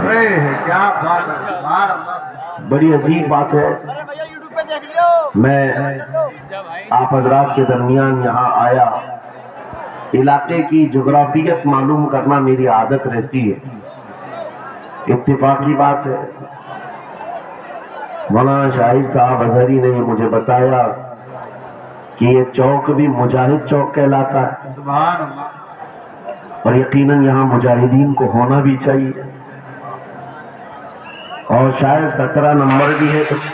کیا بات ہے، بڑی عجیب بات ہے، میں آپ حضرات کے درمیان یہاں آیا، علاقے کی جغرافیت معلوم کرنا میری عادت رہتی ہے، اتفاقی بات ہے مولانا شاہد صاحب ازہری نے مجھے بتایا کہ یہ چوک بھی مجاہد چوک کہلاتا ہے، سبحان اللہ، اور یقیناً یہاں مجاہدین کو ہونا بھی چاہیے، اور شاید 17 نمبر بھی ہے کچھ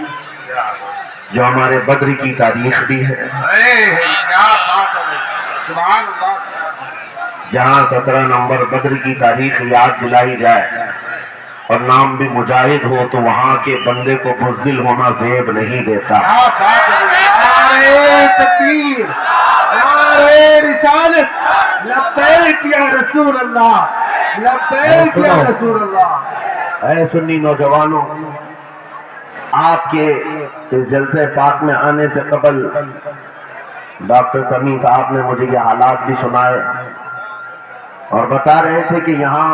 جو ہمارے بدر کی تاریخ بھی ہے، کیا بات ہے، سبحان اللہ، جہاں 17 نمبر بدر کی تاریخ یاد دلائی جائے اور نام بھی مجاہد ہو تو وہاں کے بندے کو بزدل ہونا زیب نہیں دیتا۔ کیا بات ہے، نعرہ تکبیر، نعرہ رسالت، لبیک یا رسول اللہ، لبیک یا رسول اللہ۔ اے سنی نوجوانوں، آپ کے اس جلسے پاک میں آنے سے قبل ڈاکٹر سمیع صاحب نے مجھے یہ حالات بھی سنائے اور بتا رہے تھے کہ یہاں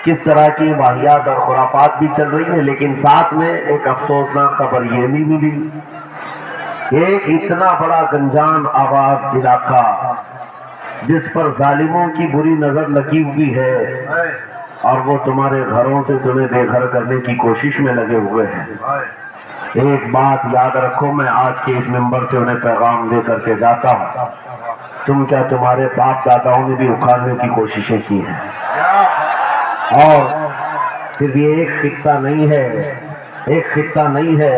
کس طرح کی واحیات اور خرافات بھی چل رہی ہیں، لیکن ساتھ میں ایک افسوسناک خبر یہ بھی ملی، ایک اتنا بڑا گنجان آباد علاقہ جس پر ظالموں کی بری نظر لگی ہوئی ہے اور وہ تمہارے گھروں سے تمہیں بے گھر کرنے کی کوشش میں لگے ہوئے ہیں، ایک بات یاد رکھو، میں آج کے اس منبر سے انہیں پیغام دے کر کے جاتا ہوں، تم کیا تمہارے باپ داداؤں نے بھی اکھاڑنے کی کوششیں کی ہیں، اور صرف یہ ایک خطہ نہیں ہے، ایک خطہ نہیں ہے،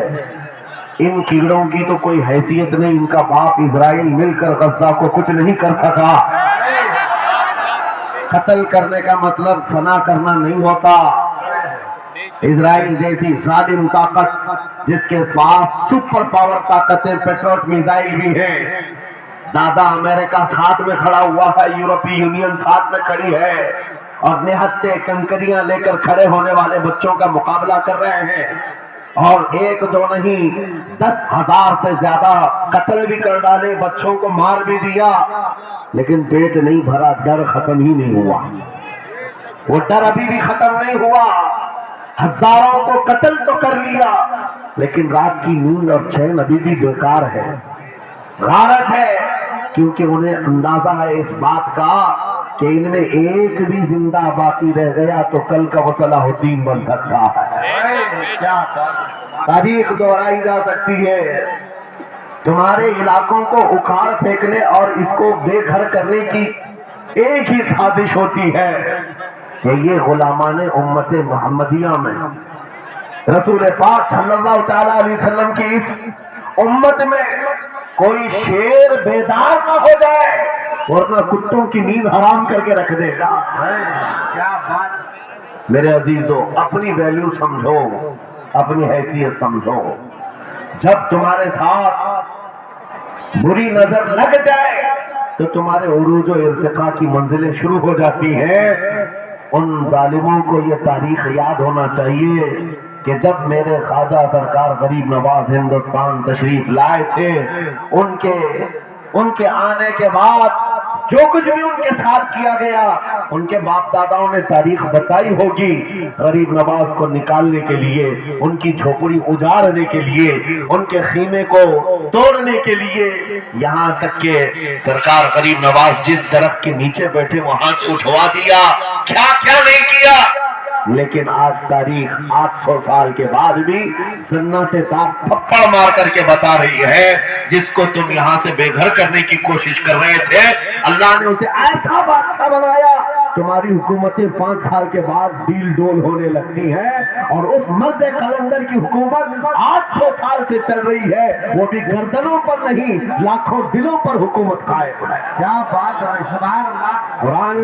ان کیڑوں کی تو کوئی حیثیت نہیں، ان کا باپ اسرائیل مل کر غزہ کو کچھ نہیں کر سکا۔ قتل کرنے کا مطلب فنا کرنا نہیں ہوتا، اسرائیل جیسی ظالم طاقت جس کے پاس سپر پاور طاقتیں پیٹریوٹ میزائل بھی ہیں، دادا امریکہ ساتھ میں کھڑا ہوا ہے، یورپی یونین ساتھ میں کھڑی ہے، اور نہتے کنکریاں لے کر کھڑے ہونے والے بچوں کا مقابلہ کر رہے ہیں، اور ایک دو نہیں 10,000 سے زیادہ قتل بھی کر ڈالے، بچوں کو مار بھی دیا، لیکن پیٹ نہیں بھرا، ڈر ختم ہی نہیں ہوا، وہ ڈر ابھی بھی ختم نہیں ہوا، ہزاروں کو قتل تو کر لیا لیکن رات کی نیند اور چین ابھی بھی بیکار ہے، غارت ہے، کیونکہ انہیں اندازہ ہے اس بات کا کہ ان میں ایک بھی زندہ باقی رہ گیا تو کل کا وہ صلاح الدین بن سکتا ہے، کیا تاریخ دہرائی جا سکتی ہے، تمہارے علاقوں کو اکھاڑ پھینکنے اور اس کو بے گھر کرنے کی ایک ہی سازش ہوتی ہے کہ یہ غلامان امت محمدیہ میں رسول پاک صلی اللہ تعالی علیہ وسلم کی اس امت میں کوئی شیر بیدار نہ ہو جائے ورنہ کتوں کی نیند حرام کر کے رکھ دے گا۔ کیا بات، میرے عزیزو، اپنی ویلیو سمجھو، اپنی حیثیت سمجھو، جب تمہارے ساتھ بری نظر لگ جائے تو تمہارے عروج و ارتقاء کی منزلیں شروع ہو جاتی ہیں، ان ظالموں کو یہ تاریخ یاد ہونا چاہیے کہ جب میرے خواجہ سرکار غریب نواز ہندوستان تشریف لائے تھے، ان کے آنے کے بعد جو کچھ بھی ان کے ساتھ کیا گیا، ان کے باپ داداؤں نے تاریخ بتائی ہوگی، غریب نواز کو نکالنے کے لیے، ان کی جھوپڑی اجاڑنے کے لیے، ان کے خیمے کو توڑنے کے لیے، یہاں تک کہ سرکار غریب نواز جس درخت کے نیچے بیٹھے وہاں سے اٹھوا دیا، کیا کیا نہیں کیا، لیکن آج تاریخ 800 سال کے بعد بھی سناٹے تار تھپڑ مار کر کے بتا رہی ہے جس کو تم یہاں سے بے گھر کرنے کی کوشش کر رہے تھے، اللہ نے اسے ایسا بادشاہ بنایا، تمہاری حکومتیں 5 سال کے بعد ڈیل ڈول ہونے لگتی ہیں، اور اس مرد قلندر کی حکومت 800 سال سے چل رہی ہے، وہ بھی گردنوں پر نہیں لاکھوں دلوں پر حکومت قائم ہے۔ کیا بات ہے، سبحان اللہ، قرآن